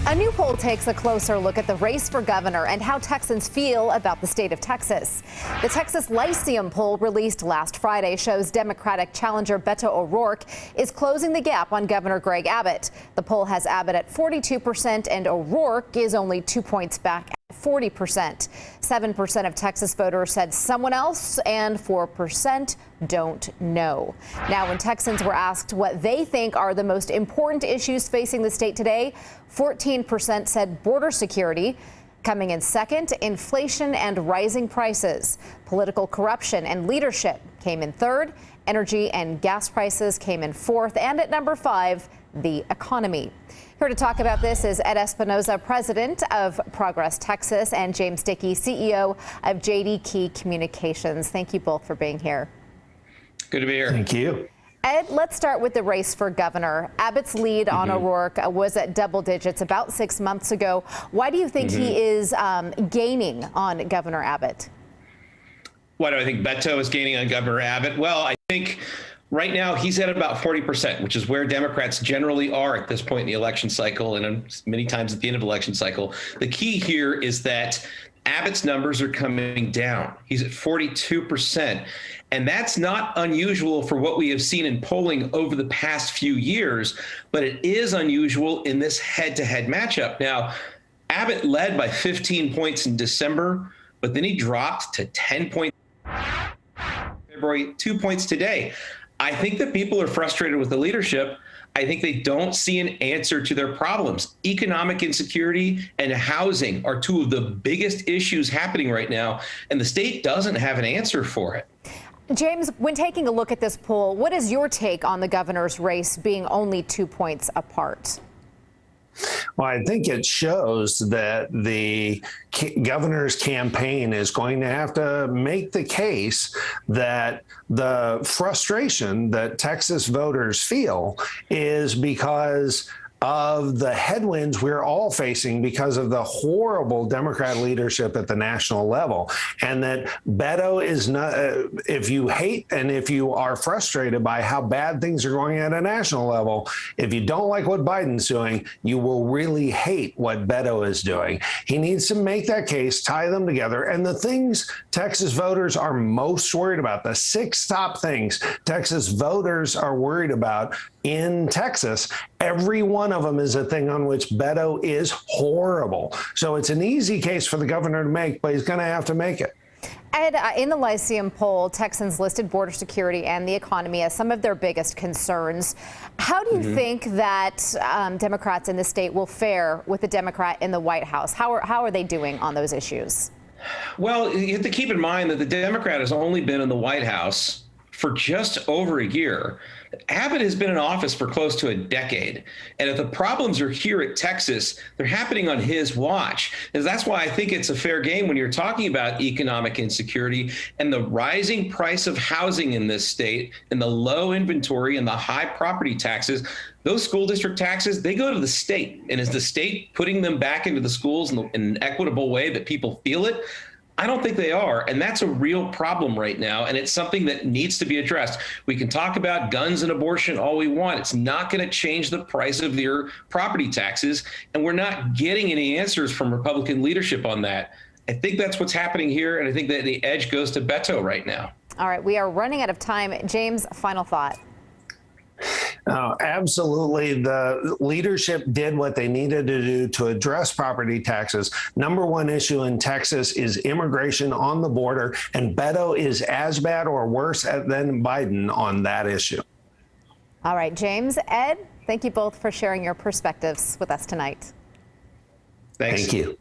A new poll takes a closer look at the race for governor and how Texans feel about the state of Texas. The Texas Lyceum poll released last Friday shows Democratic challenger Beto O'Rourke is closing the gap on Governor Greg Abbott. The poll has Abbott at 42% and O'Rourke is only 2 points back at 40%. 7% of Texas voters said someone else and 4% don't know. Now, when Texans were asked what they think are the most important issues facing the state today, 14% said border security. Coming in second, inflation and rising prices. Political corruption and leadership came in third. Energy and gas prices came in fourth. And at number 5, the economy. Here to talk about this is Ed Espinoza, president of Progress Texas, and James Dickey, CEO of JD Key Communications. Thank you both for being here. Good to be here. Thank you. Ed, let's start with the race for governor. Abbott's lead on O'Rourke was at double digits about 6 months ago. Why do you think he is gaining on Governor Abbott? Why do I think Beto is gaining on Governor Abbott? Well, I think right now he's at about 40%, which is where Democrats generally are at this point in the election cycle and many times at the end of the election cycle. The key here is that Abbott's numbers are coming down. He's at 42%. And that's not unusual for what we have seen in polling over the past few years, but it is unusual in this head-to-head matchup. Now, Abbott led by 15 points in December, but then he dropped to 10 points in February, 2 points today. I think that people are frustrated with the leadership. I think they don't see an answer to their problems. Economic insecurity and housing are two of the biggest issues happening right now, and the state doesn't have an answer for it. James, when taking a look at this poll, what is your take on the governor's race being only 2 points apart? Well, I think it shows that the governor's campaign is going to have to make the case that the frustration that Texas voters feel is because of the headwinds we're all facing because of the horrible Democrat leadership at the national level. And that Beto is not, if you hate and if you are frustrated by how bad things are going at a national level, if you don't like what Biden's doing, you will really hate what Beto is doing. He needs to make that case, tie them together. And the things Texas voters are most worried about, the 6 top things Texas voters are worried about in Texas, every one of them is a thing on which Beto is horrible. So it's an easy case for the governor to make, but he's going to have to make it. Ed, in the Lyceum poll, Texans listed border security and the economy as some of their biggest concerns. How do you think that Democrats in the state will fare with the Democrat in the White House? How are they doing on those issues? Well, you have to keep in mind that the Democrat has only been in the White House for just over a year. Abbott has been in office for close to a decade. And if the problems are here at Texas, they're happening on his watch. And that's why I think it's a fair game when you're talking about economic insecurity and the rising price of housing in this state and the low inventory and the high property taxes. Those school district taxes, they go to the state. And is the state putting them back into the schools in an equitable way that people feel it? I don't think they are. And that's a real problem right now. And it's something that needs to be addressed. We can talk about guns and abortion all we want. It's not going to change the price of their property taxes. And we're not getting any answers from Republican leadership on that. I think that's what's happening here. And I think that the edge goes to Beto right now. All right. We are running out of time. James, final thought. Absolutely. The leadership did what they needed to do to address property taxes. Number one issue in Texas is immigration on the border, and Beto is as bad or worse than Biden on that issue. All right, James, Ed, thank you both for sharing your perspectives with us tonight. Thanks. Thank you.